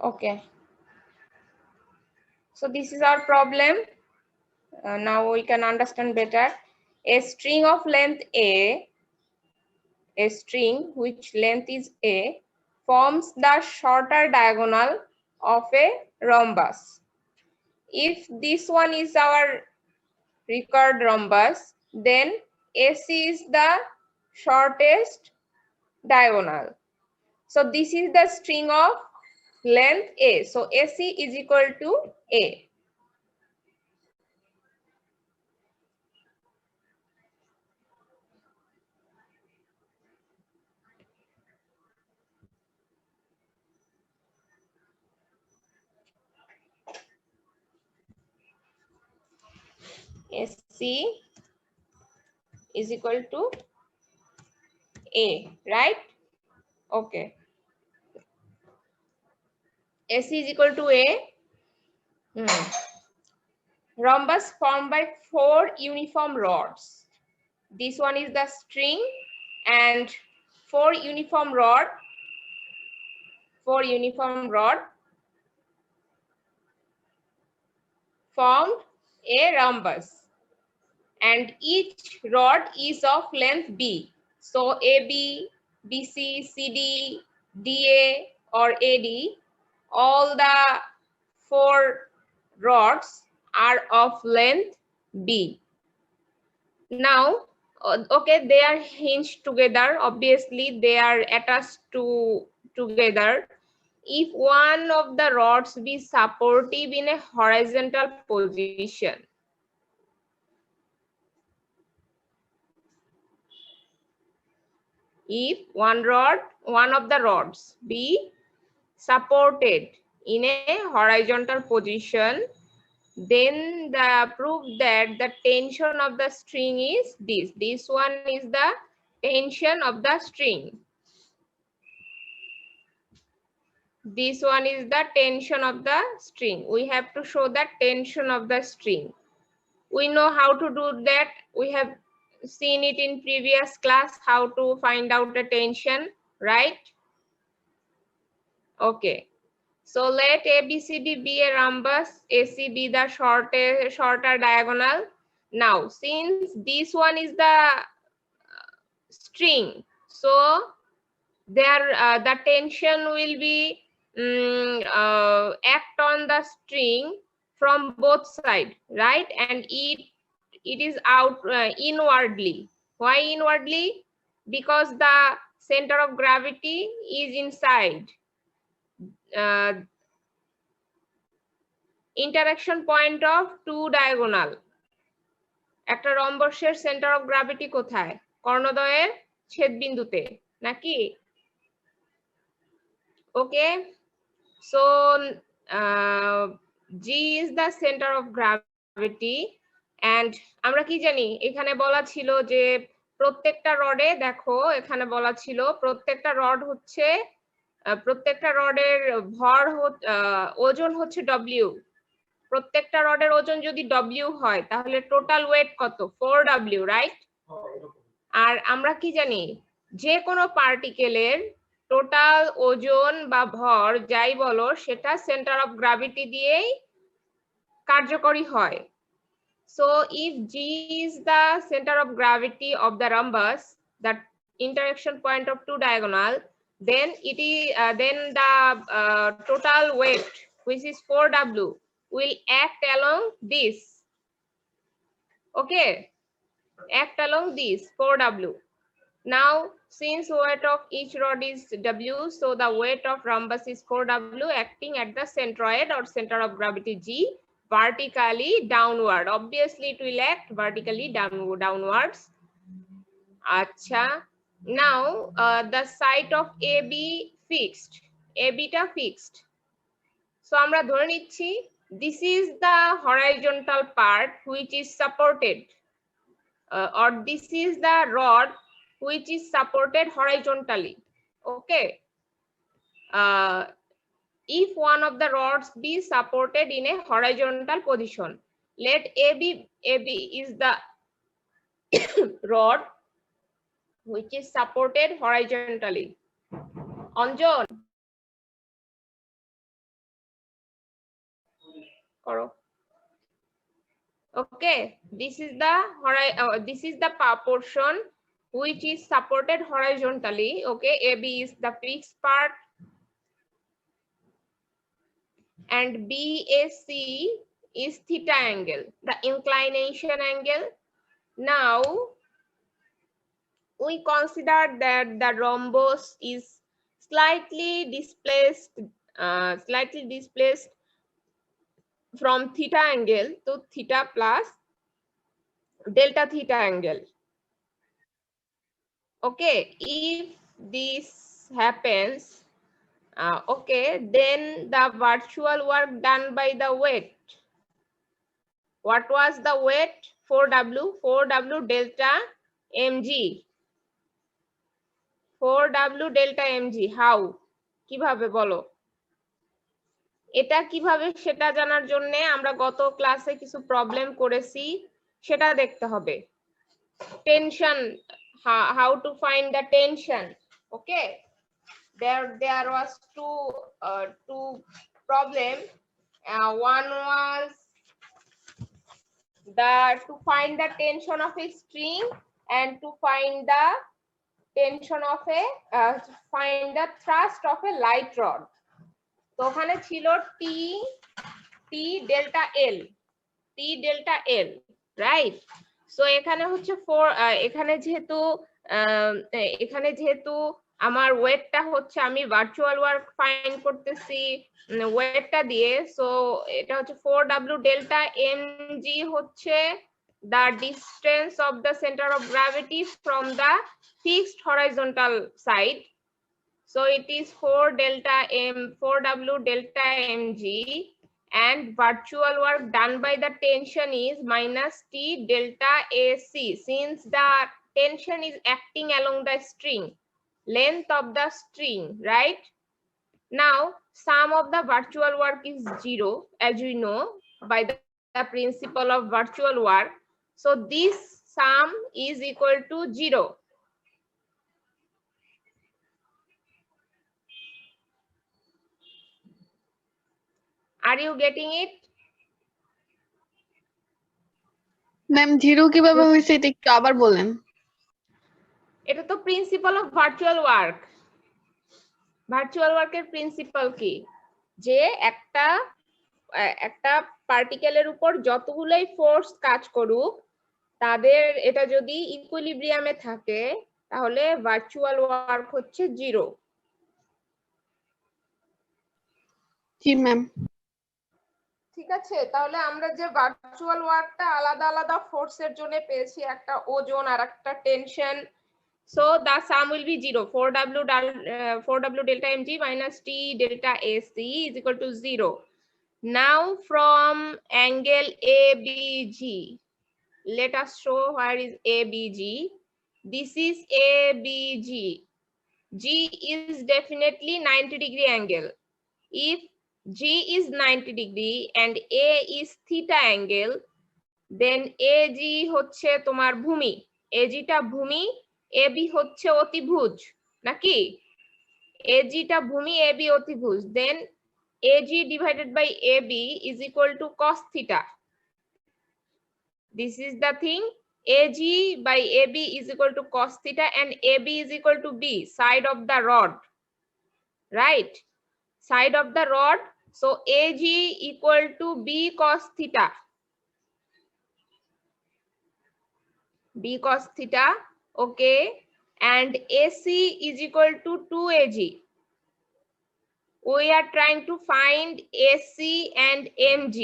Okay. So this is our problem. Now we can understand better. A string of length A, a string which length is A, forms the shorter diagonal of a rhombus. If this one is our record rhombus, then AC is the shortest diagonal. So this is the string of length A. So AC is equal to A. AC is equal to A, right? Okay. AC is equal to A. Rhombus formed by 4 uniform rods. This one is the string and 4 uniform rod formed a rhombus, and each rod is of length B. So AB, BC, CD, DA or AD, all the 4 rods are of length B. Now, okay, they are hinged together. Obviously, they are attached together. If one of the rods be supportive in a horizontal position, if one of the rods be supported in a horizontal position, then the proof that the tension of the string is this. This one is the tension of the string. This one is the tension of the string. We have to show the tension of the string. We know how to do that. We have seen it in previous class, how to find out the tension, right? Okay. So let ABCD be a rhombus, AC be the shorter diagonal. Now, since this one is the string, so there the tension will be act on the string from both sides, right? And it is out inwardly. Why inwardly? Because the center of gravity is inside. Interaction point of two diagonal. একটা রম্বসের centre of gravity কোথায়? কর্ণদ্বয়ের ছেদবিন্দুতে নাকি? Okay, so G is the center of gravity, and আমরা কি জানি এখানে বলা ছিল যে প্রত্যেকটা রডে, দেখো এখানে বলা ছিল প্রত্যেকটা রড হচ্ছে প্রত্যেকটা রডের ভর ওজন হচ্ছে W। প্রত্যেকটা রডের ওজন যদি W হয় তাহলে টোটাল ওয়েট কত? 4W, right? আর আমরা কি জানি যে কোনো পার্টিকেলের টোটাল ওজন বা ভর যাই বলো সেটা সেন্টার অফ গ্র্যাভিটি দিয়েই কার্যকরী হয়। So if G is the center of gravity of the rhombus, the interaction point of two diagonal, then it is then the total weight, which is 4W, will act along this. Okay, act along this 4W. Now, since weight of each rod is W, so the weight of rhombus is 4W acting at the centroid or center of gravity G vertically downward. Obviously, it will act vertically downwards. Acha. Now, the site of AB fixed. AB ta fixed. So, আমরা ধরে নিচ্ছি this is the horizontal part which is supported, or this is the rod which is supported horizontally. Okay, if one of the rods be supported in a horizontal position, let AB is the rod which is supported horizontally. Anjan, করো। Okay, this is the portion which is supported horizontally. Okay, AB is the fixed part and BAC is theta angle, the inclination angle. Now we consider that the rhombus is slightly displaced from theta angle to theta plus delta theta angle. Okay, if this happens, okay, then the virtual work done by the weight. What was the weight? 4W delta mg. 4W delta mg. How? কিভাবে বলো? এটা কিভাবে সেটা জানার জন্য আমরা গত ক্লাসে কিছু প্রবলেম করেছি, সেটা দেখতে হবে। Tension, how to find the tension. Okay, there was two problem. One was to find the tension of a string and to find the tension of find the thrust of a light rod. তো ওখানে ছিল T delta L, right? So এখানে হচ্ছে এখানে যেহেতু আমার ওয়েটটা হচ্ছে, আমি ভার্চুয়াল ওয়ার্ক ফাইন্ড করতেছি ওয়েটটা দিয়ে, সো এটা হচ্ছে 4W delta mg হচ্ছে the distance of the center of gravity from the fixed horizontal side. So it is 4W delta mg, and virtual work done by the tension is minus T delta AC, since the tension is acting along the string, length of the string, right? Now sum of the virtual work is 0, as we know by the principle of virtual work. So this sum is equal to 0. Are you getting it? Ma'am 0 কিভাবে হইছে এটা একটু আবার বলেন। এটা তো principal of virtual work. Virtual ওয়ার্কের principal কি? যে একটা পার্টিকেলের উপর যতগুলোই ফোর্স কাজ করুক, তাদের এটা যদি ইকুইলিব্রিয়ামে থাকে, তাহলে ভার্চুয়াল ওয়ার্ক হচ্ছে 0। জি ম্যাম। ঠিক আছে, তাহলে আমরা যে ভার্চুয়াল ওয়ার্কটা আলাদা আলাদা ফোর্সের জন্য পেয়েছি, একটা ওজন আর একটা tension, so the sum will be 0. 4W delta mg minus T delta AC is equal to 0. Now from angle ABG, let us show where is ABG. This is ABG. G is definitely 90-degree angle. If G is 90 degree and A is theta angle, then AG হচ্ছে তোমার ভূমি, AG টা ভূমি, AB হচ্ছে অতিভুজ, নাকি? AG টা ভূমি, AB অতিভুজ, then AG divided by AB is equal to cos theta. This is the thing. AG by AB is equal to cos theta, and AB is equal to B, side of the rod, right? Side of the rod. So AG equal to B cos theta. B cos theta. Okay. And AC is equal to 2AG. We are trying to find AC and MG.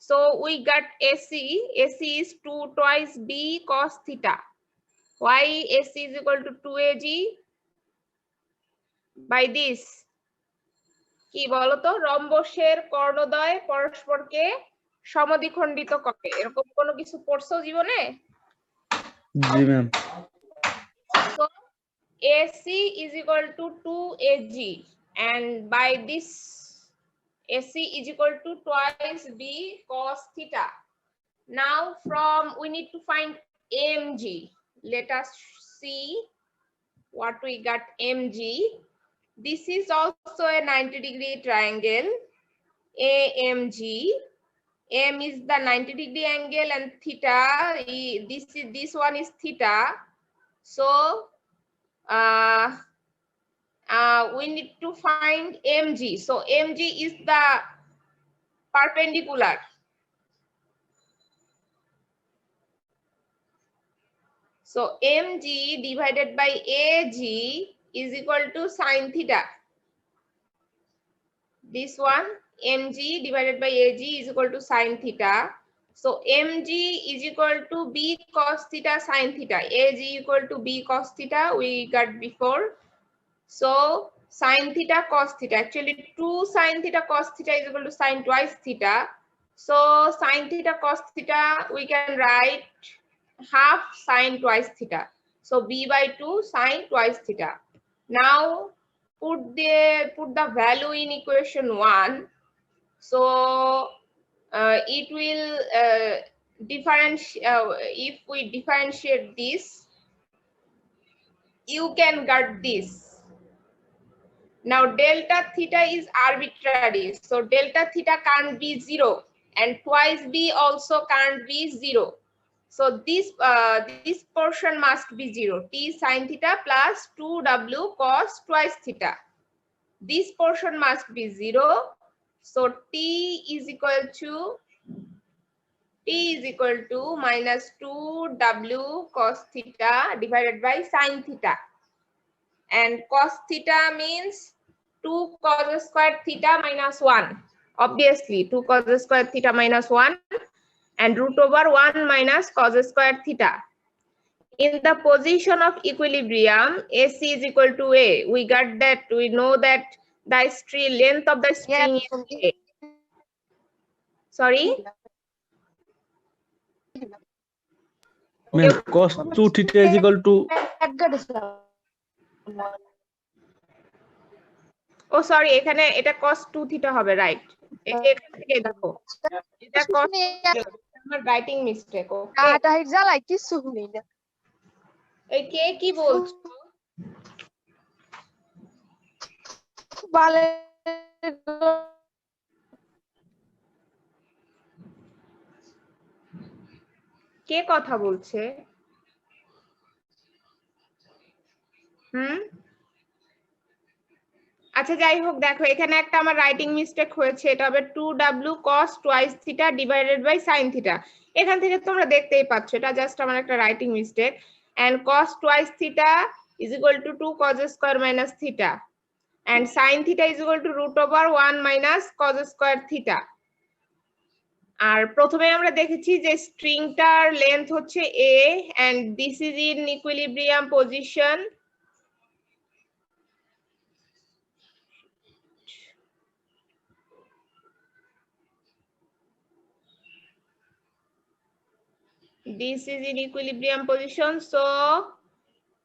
So we got AC. AC is 2 twice B cos theta. Why AC is equal to 2AG? By this. কি বলতো? রম্বসের কর্ণদ্বয় পরস্পরকে সমদ্বিখণ্ডিত করে, এরকম কোনো কিছু পড়ছো জীবনে? জি ma'am. So AC is equal to 2AG, and by this AC is equal to twice B cos theta. Now we need to find MG. Let us see what we got. MG. This is also a 90-degree triangle. AMG. M is the 90-degree angle and theta, this one is theta. So we need to find MG. So MG is the perpendicular. So MG divided by AG is equal to sine theta. This one, MG divided by AG is equal to sine theta. So MG is equal to B cos theta sine theta. AG equal to B cos theta we got before. So sine theta cos theta. Actually 2 sine theta cos theta is equal to sine twice theta. So sine theta cos theta we can write half sine twice theta. So B by 2 sine twice theta. Now put the value in equation 1. So it will differentiate. If we differentiate this, you can get this. Now delta theta is arbitrary, so delta theta can't be 0, and twice B also can't be 0. So this portion must be 0. T sine theta plus 2W cos twice theta. This portion must be 0. So T is equal to minus 2W cos theta divided by sine theta. And cos theta means 2 cos squared theta minus 1. Obviously 2 cos squared theta minus 1 and root over 1 minus cos squared theta. In the position of equilibrium, AC is equal to A. We got that. We know that the string length of the string is A. Sorry? Ma'am, cos 2 theta is equal to Oh sorry, এখানে এটা cos 2 theta হবে, right? এটা এখান থেকে দেখো। এটা cos আমার writing mistake. ওকে। জ্বালাই কিছু শুনি না। এই কে কি বলছো? কে কথা বলছে? আচ্ছা যাই হোক, দেখো এখানে একটা আমার রাইটিং মিস্টেক হয়েছে। এটা হবে 2W cos twice theta divided by sin theta। এখান থেকে তোমরা দেখতেই পাচ্ছ এটা জাস্ট আমার একটা writing mistake. and cos twice theta is equal to 2 cos square minus theta and sin theta is equal to root over 1 minus cos square theta। আর প্রথমে আমরা দেখেছি যে স্ট্রিংটার লেন্থ হচ্ছে a and this is in equilibrium position। This is in equilibrium position. So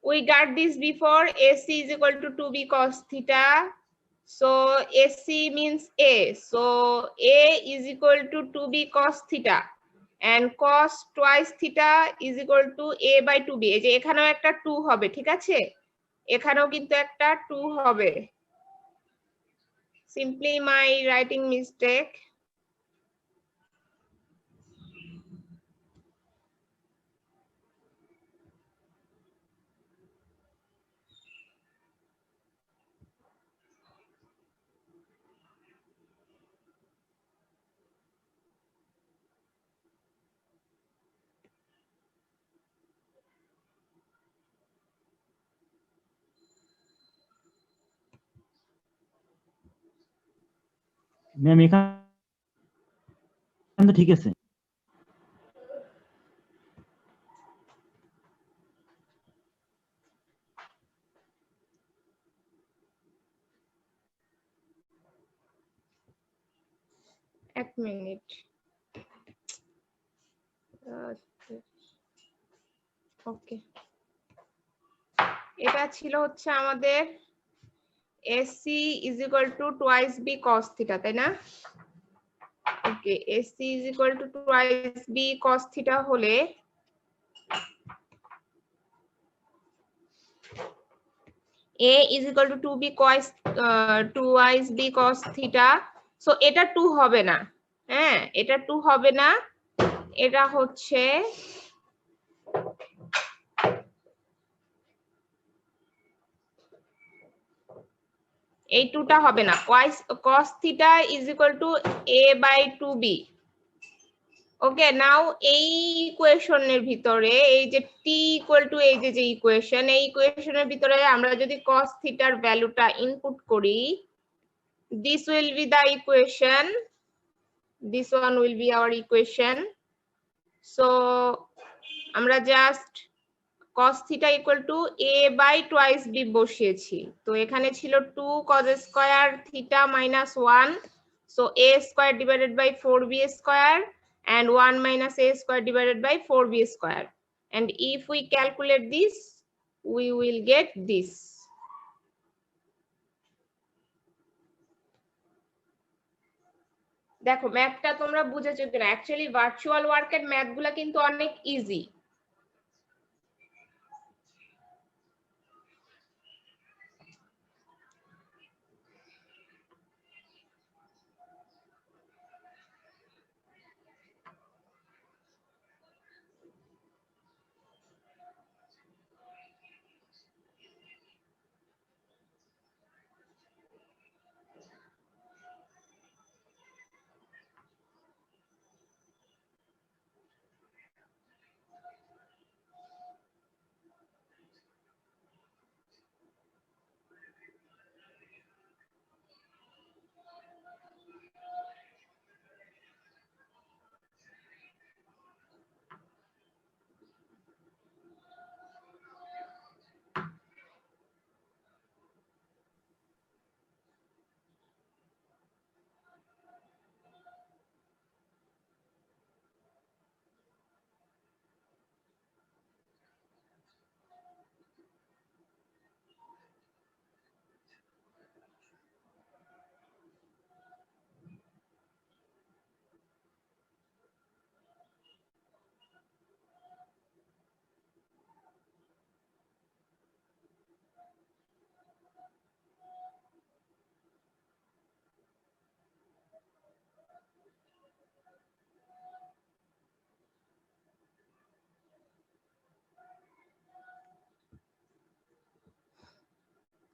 we got this before. AC is equal to 2B cos theta. So AC means A. So A is equal to 2B cos theta. And cos twice theta is equal to A by 2B. এই যে এখানেও একটা 2 হবে, ঠিক আছে? এখানেও কিন্তু একটা 2 হবে। Simply my writing mistake. Ma'am এখানে তো ঠিক আছে। এক মিনিট। ওকে, এটা ছিল হচ্ছে আমাদের AC is equal to twice B cos theta, তাই না? ওকে, AC is equal to twice B cos theta হলে A is equal to 2B twice B cos theta so এটা 2 হবে না, হ্যাঁ এটা 2 হবে না, এটা হচ্ছে এই 2টা হবে না, cos theta is equal to a by 2b। Okay, now এই ইকুয়েশনের ভিতরে এই যে t ইকুয়াল টু এই যে ইকুয়েশন, এই ইকুয়েশনের ভিতরে আমরা যদি cos থিটার ভ্যালুটা ইনপুট করি, this will be the equation, this one will be our equation। so আমরা just cos theta equal to a by twice b বসিয়েছি, তো এখানে ছিল 2 cos square theta minus 1, so a square divided by 4b স্কয়ার and 1 minus a square divided by 4b square, and if we calculate this we will get this। দেখো ম্যাথটা তোমরা বুঝেছো কিনা? অ্যাকচুয়ালি ভার্চুয়াল ওয়ার্কের ম্যাথগুলা কিন্তু অনেক ইজি।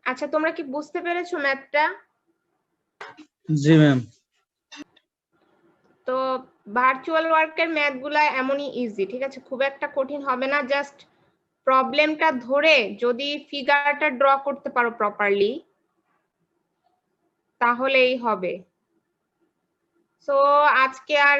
আচ্ছা তোমরা কি বুঝতে পেরেছো ম্যাথটা? জি ম্যাম। তো ভার্চুয়াল ওয়ার্কের ম্যাথগুলা এমনই ইজি, ঠিক আছে, খুব একটা কঠিন হবে না। জাস্ট প্রবলেমটা ধরে যদি ফিগারটা ড্র করতে পারো প্রপারলি তাহলেই হবে। সো আজকে আর